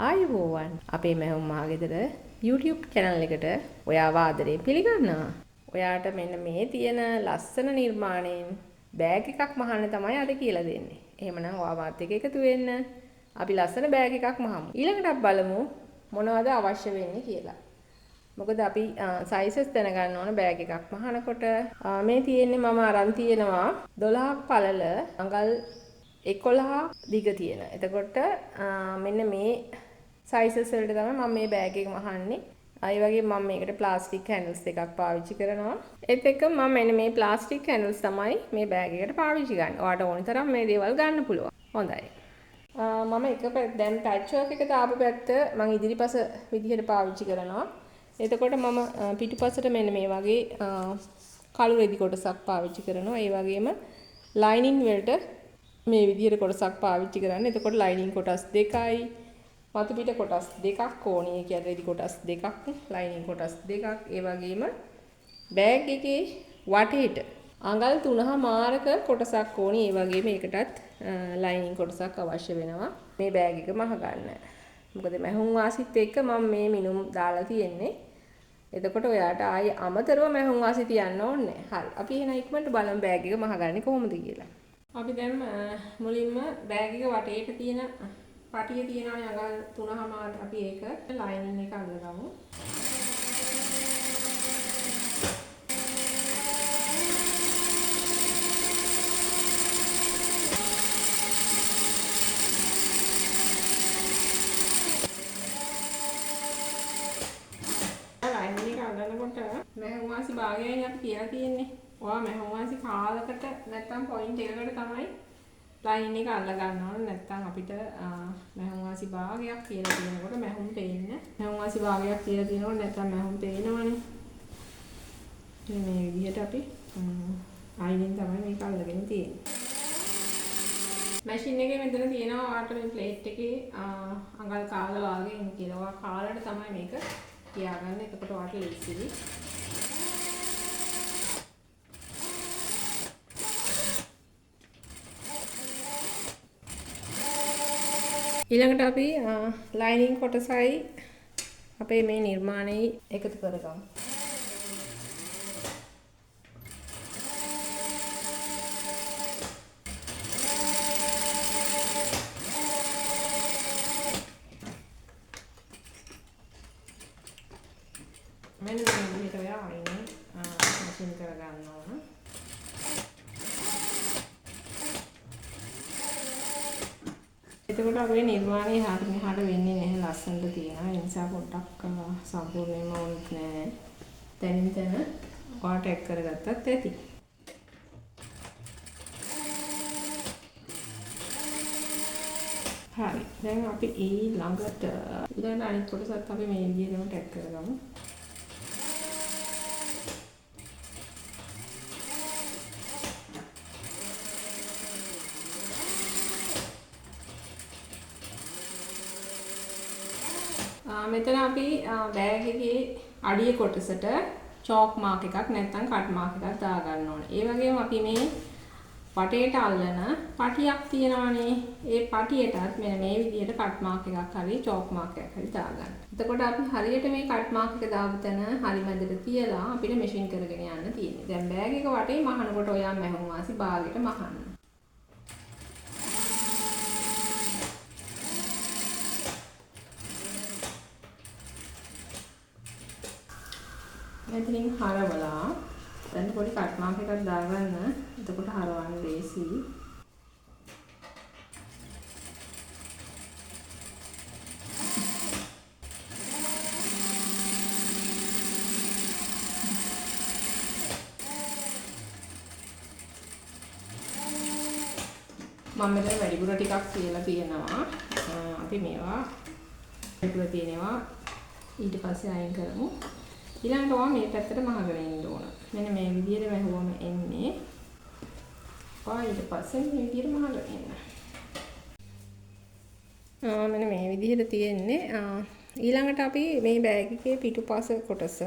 ආයුබෝවන් අපේ මැහුම් මහගෙදර YouTube channel එකට ඔයාව ආදරයෙන් පිළිගන්නවා. ඔයාට මෙන්න මේ තියෙන ලස්සන නිර්මාණයෙන් බෑග් එකක් මහන්න තමයි අද කියලා දෙන්නේ. එහෙමනම් ඔයා මාත් එක්ක එකතු වෙන්න. අපි ලස්සන බෑග් එකක් මහමු. ඊළඟට බලමු මොනවද අවශ්‍ය වෙන්නේ කියලා. මොකද අපි sizes දැනගන්න ඕන බෑග් එකක් මහනකොට මේ තියෙන්නේ මම අරන් තියෙනවා 12ක් පළල අඟල් 11 දිග තියෙන. එතකොට මෙන්න මේ sizes වලට තමයි මම මේ බෑග් එක මහන්නේ. ඒ වගේ මම මේකට ප්ලාස්ටික් හැන්ඩල්ස් දෙකක් පාවිච්චි කරනවා. ඒත් එක්ක මම මෙන්න මේ ප්ලාස්ටික් හැන්ඩල්ස් තමයි මේ බෑග් එකට පාවිච්චි කරන්නේ. ඔයාට ඕන තරම් මේ දේවල් ගන්න පුළුවන්. හොඳයි. මම දැන් පැච් වර්ක් එක දාපු පැත්ත මම ඉදිරිපස විදිහට පාවිච්චි කරනවා. එතකොට මම පිටුපසට මෙන්න මේ වගේ කළු රෙදි කොටසක් පාවිච්චි කරනවා. ඒ වගේම ලයිනින් වලට මේ විදිහට කොටසක් පාවිච්චි කරන්න. එතකොට ලයිනින් කොටස් දෙකයි මතු පිට කොටස් දෙකක් ඕනේ. කියන්නේ රෙදි කොටස් දෙකක්, ලයිනින් කොටස් දෙකක්. ඒ වගේම බෑග් එකේ වටේට අඟල් 3මාරක කොටසක් ඕනේ. ඒ වගේම ඒකටත් ලයිනින් කොටසක් අවශ්‍ය වෙනවා මේ බෑග් එක මහ ගන්න. මොකද මැහුම් වාසිත් එක්ක මම මේ මිනුම් දාලා තියෙන්නේ. එතකොට ඔයාට ආයේ අමතරව මැහුම් වාසි තියන්න ඕනේ. හරි. අපි එහෙනම් ඉක්මනට බලමු බෑග් එක මහගන්නේ කොහොමද කියලා. අපි දැන් මුලින්ම බෑග් එක වටේට තියෙන පටිය තියෙනවානේ අඟල් 3මාර අපි ඒක ලයිනින් එක අල්ලගමු. මැහුම් වාසි භාගයයි අපි කියලා තියෙන්නේ. ඔයා මැහුම් වාසි කාලකට නැත්තම් පොයින්ට් එකකට තමයි ලයින් එක අල්ල ගන්න ඕන. නැත්තම් අපිට මැහුම් වාසි භාගයක් කියලා තියෙනකොට මැහුම් පේන්නේ. මැහුම් වාසි භාගයක් කියලා තියෙනකොට නැත්තම් මැහුම් පේනවනේ. මේ විදිහට අපි අයිනෙන් තමයි මේක අල්ලගෙන තියෙන්නේ. මැෂින් එකේ මෙතන තියෙනවා ඔයාට මේ ප්ලේට් එකේ අඟල් කාල වාගේ එන කියලා. ඔයා කාලයට තමයි මේක තියාගන්න. එතකොට ඔයාට ලේසියි. ඊළඟට අපි ලයිනින් කොටසයි අපේ මේ නිර්මාණය එකතු කරගමු. මෙන්න මේ විදිහට ඔයා අයිනේ මැෂින් කරගන්න ඕන. එතකොට අපේ නිර්මාණය මෙහාට වෙන්නේ නැහැ, ලස්සනට තියෙනවා. ඒ නිසා පොඩ්ඩක් සම්පූර්ණයෙන්ම වුණත් නැහැ. තැනින් තැන ඔයාට ටැග් කරගත්තත් ඇති. හරි. දැන් අපි ඊළඟට අනිත් කොටසත් අපි මේ විදිහටම ටැග් කරගමු. මෙතන අපි බෑග් එකේ අඩිය කොටසට චෝක් මාක් එකක් නැත්නම් කට් මාක් එකක් දා ගන්න ඕනේ. ඒ වගේම අපි මේ වටේට අල්ලන පටියක් තියෙනවානේ. ඒ පටියටත් මෙන්න මේ විදිහට කට් මාක් එකක් හරි චෝක් මාක් එකක් හරි දා ගන්න. එතකොට අපි හරියට මේ කට් මාක් එක දාපු තැන හරි මැදට තියලා අපිට මැෂින් කරගෙන යන්න තියෙන්නේ. දැන් බෑග් එක වටේ මහනකොට ඔයා මැහුම් වාසි භාගයට මහන්න. මෙතනින් හරවලා දැන් පොඩි කට් මාක් එකක් දාගන්න. එතකොට හරවන්න ලේසියි. මම මෙතන වැඩිපුර ටිකක් කියලා තියෙනවා. අපි මේවා වැඩිපුර තියෙනවා ඊට පස්සේ අයින් කරමු. ඊළඟට ඔයා මේ පැත්තට මහගෙන ඉන්න ඕන. මෙන්න මේ විදිහට වැහුවම එන්නේ. ඔයා ඊට පස්සේ මේ විදිහට මහගෙන ඉන්න. මෙන්න මේ විදිහට තියෙන්නේ. ඊළඟට අපි මේ බෑග් එකේ පිටුපස කොටස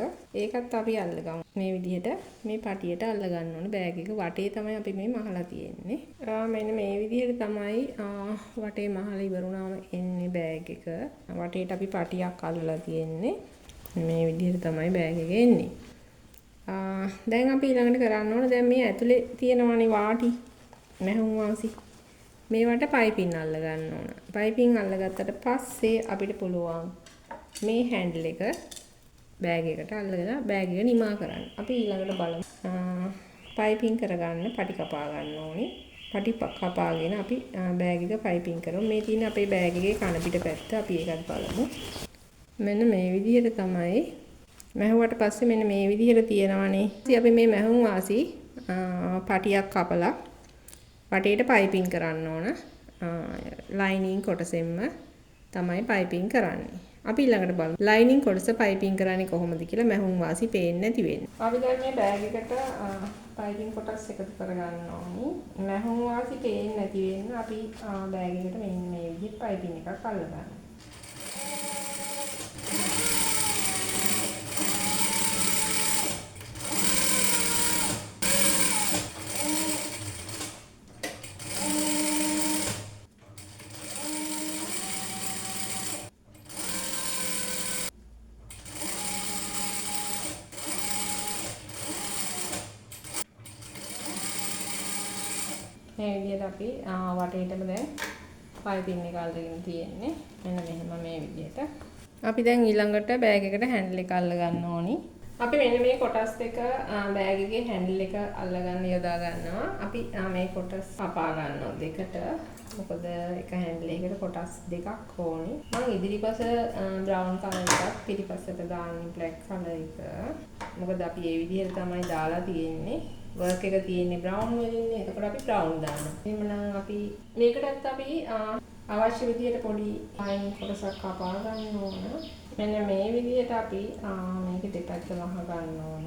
ඒකත් අපි අල්ලගමු. මේ විදිහට මේ පටියට අල්ල ගන්න ඕනේ. බෑග් එක වටේ තමයි අපි මේ මහලා තියෙන්නේ. මෙන්න මේ විදිහට තමයි වටේ මහලා ඉවරුණාම එන්නේ බෑග් එක. වටේට අපි පටියක් අල්ලලා තියෙන්නේ. මේ විදිහට තමයි බෑග් එක එන්නේ. දැන් අපි ඊළඟට කරන්න ඕනේ දැන් මේ ඇතුලේ තියෙනවනේ වාටි මැහුම් වාසි. මේවට පයිපින් අල්ල ගන්න ඕන. පයිපින් අල්ලගත්තට පස්සේ අපිට පුළුවන් මේ හැන්ඩල් එක බෑග් එකට අල්ලගෙන බෑග් එක නිමා කරන්න. අපි ඊළඟට බලමු. පයිපින් කරගන්න පටි කපා ගන්න ඕනේ. පටි කපාගෙන අපි බෑග් එක පයිපින් කරමු. මේ තියෙන අපේ බෑග් එකේ කන පිට පැත්ත අපි ඒකත් බලමු. මෙන්න මේ විදිහට තමයි මැහුවට පස්සේ මෙන්න මේ විදිහට තියෙනවනේ. ඉතින් අපි මේ මැහුම් වාසි පටියක් කපලා වටේට පයිපින් කරන්න ඕන. ලයිනින් කොටසෙන්ම තමයි පයිපින් කරන්නේ. අපි ඊළඟට බලමු. ලයිනින් කොටස පයිපින් කරන්නේ කොහොමද කියලා මැහුම් වාසි පේන්නේ නැති වෙන්නේ. අපි දැන් මේ බෑග් එකට පයිපින් කොටස් එකතු කරගන්න ඕනි. මැහුම් වාසි පේන්නේ නැති වෙන්න අපි බෑග් එකට මෙන්න මේ විදිහට පයිපින් එකක් අල්ලගන්නවා. මේ විදිහට අපි වටේටම දැන් පයිපින් එක අල්ලගෙන තියෙන්නේ. මෙන්න මෙහෙම මේ විදිහට. අපි දැන් ඊළඟට බෑග් එකට හැන්ඩල් එක අල්ල ගන්න ඕනි. අපි මෙන්න මේ කොටස් දෙක බෑග් එකේ හැන්ඩල් එක අල්ලගන්න යොදා ගන්නවා. අපි මේ කොටස් කපා ගන්නවා දෙකට. මොකද එක හැන්ඩල් එකකට කොටස් දෙකක් ඕනි. මම ඉදිරිපස බ්‍රවුන් කලර් එකක් පිටිපසට දාන්නේ බ්ලැක් කලර් එක. මොකද අපි මේ විදිහට තමයි දාලා තියෙන්නේ. වර්ක් එක තියෙන්නේ බ්‍රවුන් වලින්නේ. එතකොට අපි බ්‍රවුන් දානවා. එහෙමනම් අපි මේකටත් අපි අවශ්‍ය විදිහට පොඩි ලයින් කොටසක් කපා ගන්න ඕන. මෙන්න මේ විදිහට අපි මේක දෙපැත්ත වහ ගන්න ඕන.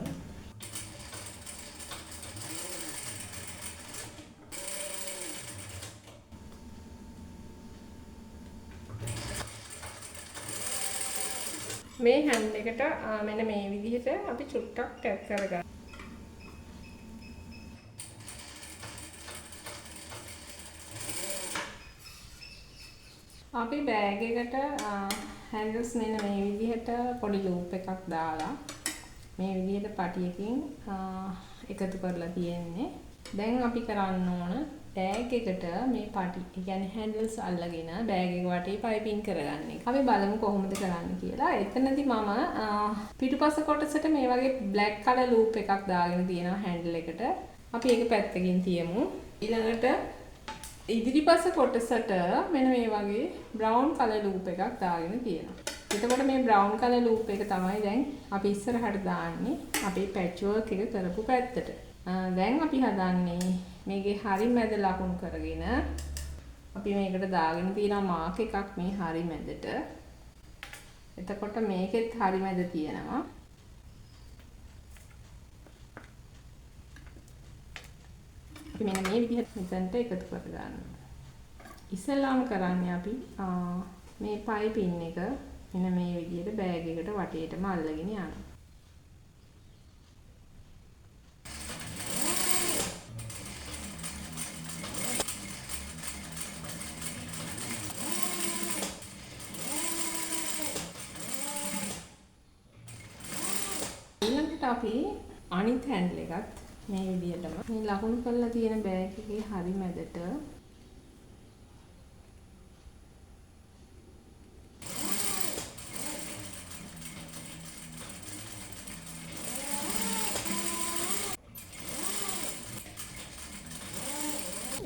මේ හැන්ඩ් එකට මෙන්න මේ විදිහට අපි චුට්ටක් ටැප් කරගන්න. අපි බෑග් එකට හැන්ඩල්ස් මෙන්න මේ විදිහට පොඩි ලූප් එකක් දාලා මේ විදිහට පටියකින් එකතු කරලා තියෙන්නේ. දැන් අපි කරන්න ඕන බෑග් එකට මේ පටි, ඒ කියන්නේ හැන්ඩල්ස් අල්ලගෙන බෑග් එක වටේ පයිපින් කරගන්න එක. අපි බලමු කොහොමද කරන්න කියලා. එතනදී මම පිටුපස කොටසට මේ වගේ බ්ලැක් කලර් ලූප් එකක් දාගෙන තියෙනවා හැන්ඩල් එකට. අපි ඒක පැත්තකින් තියමු. ඊළඟට ඉදිරිපස කොටසට මෙන්න මේ වගේ බ්‍රවුන් කලර් ලූප් එකක් දාගෙන තියෙනවා. එතකොට මේ බ්‍රවුන් කලර් ලූප් එක තමයි දැන් අපි ඉස්සරහට දාන්නේ අපේ පැච් වර්ක් එක කරපු පැත්තට. දැන් අපි හදන්නේ මේකේ හරි මැද ලකුණු කරගෙන අපි මේකට දාගෙන තියෙනවා මාක් එකක් මේ හරි මැදට. එතකොට මේකෙත් හරි මැද තියෙනවා. අපි මෙන්න මේ විදිහට මෙතනට එකතු කරගන්න. ඉස්සෙල්ලාම කරන්නේ අපි මේ පයිපින් එක මෙන්න මේ විදිහට බෑග් එකට වටේටම අල්ලගෙන යනවා. ඊළඟට අපි අනිත් හැන්ඩල් එකත් මේ විදිහටම මේ ලකුණු කරලා තියෙන බෑග් එකේ හරි මැදට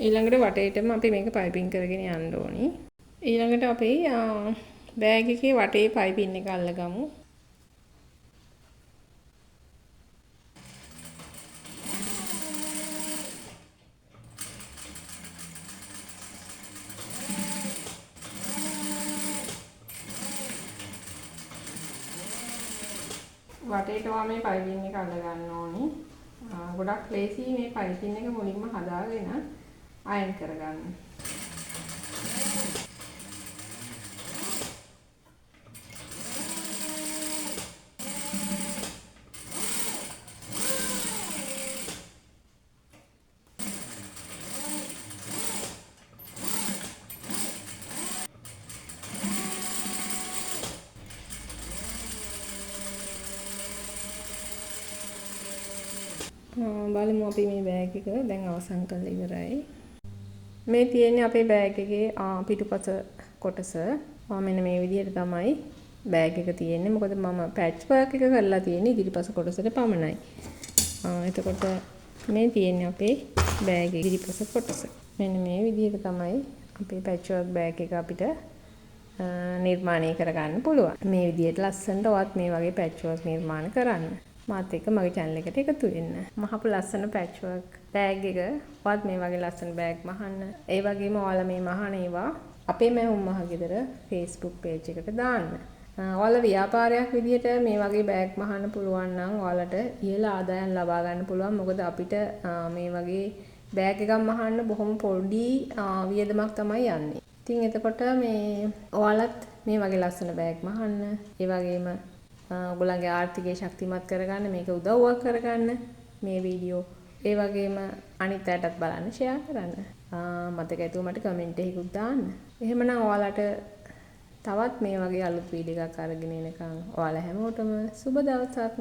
ඊළඟට වටේටම අපි මේක පයිපින් කරගෙන යන්න ඕනි. ඊළඟට අපි බෑග් එකේ වටේ පයිපින් එක අල්ලගමු. වටේටම මේ පයිපින් එක අල්ල ගන්න ඕනි. ගොඩක් ලේසි මේ පයිපින් එක මුලින්ම හදාගෙන අයන් කරගන්න. බලමු අපි මේ බෑග් එක දැන් අවසන් කරලා ඉවරයි. මේ තියෙන්නේ අපේ බෑග් එකේ පිටුපස කොටස. මෙන්න මේ විදිහට තමයි බෑග් එක තියෙන්නේ. මොකද මම පැච් වර්ක් එක කරලා තියෙන්නේ ඉදිරිපස කොටසට පමණයි. එතකොට මේ තියෙන්නේ අපේ බෑග් එකේ ඉදිරිපස කොටස. මෙන්න මේ විදිහට තමයි අපේ පැච් වර්ක් බෑග් එක අපිට නිර්මාණය කරගන්න පුළුවන්. මේ විදිහට ලස්සනට ඔයත් මේ වගේ පැච් වර්ක් නිර්මාණ කරන්න. මාත් එක්ක මගේ channel එකට එකතු වෙන්න. මහපු ලස්සන පැච් වර්ක් බෑග් එක ඔයත් මේ වගේ ලස්සන බෑග් මහන්න. ඒ වගේම ඔයාලා මේ මහන ඒවා අපේ මැහුම් මහ ගෙදර Facebook page එකට දාන්න. ඔයාලා ව්‍යාපාරයක් විදිහට මේ වගේ බෑග් මහන්න පුළුවන් නම් ඔයාලට ඉහළ ආදායම් ලබා ගන්න පුළුවන්. මොකද අපිට මේ වගේ බෑග් එකක් මහන්න බොහොම පොඩි වියදමක් තමයි යන්නේ. ඉතින් එතකොට මේ ඔයාලත් මේ වගේ ලස්සන බෑග් මහන්න. ඒ වගේම ඔයගොල්ලන්ගේ ආර්ථිකය ශක්තිමත් කරගන්න මේක උදව්වක් කරගන්න මේ වීඩියෝ. ඒ වගේම අනිත් අයටත් බලන්න ෂෙයා කරන්න. මතක ඇතුව මට කමෙන්ට් එකකුත් දාන්න. එහෙමනම් ඔයාලට තවත් මේ වගේ අලුත් වීඩියෝ එකක් අරගෙන එනකන් ඔයාලා හැමෝටම සුබ දවසක්.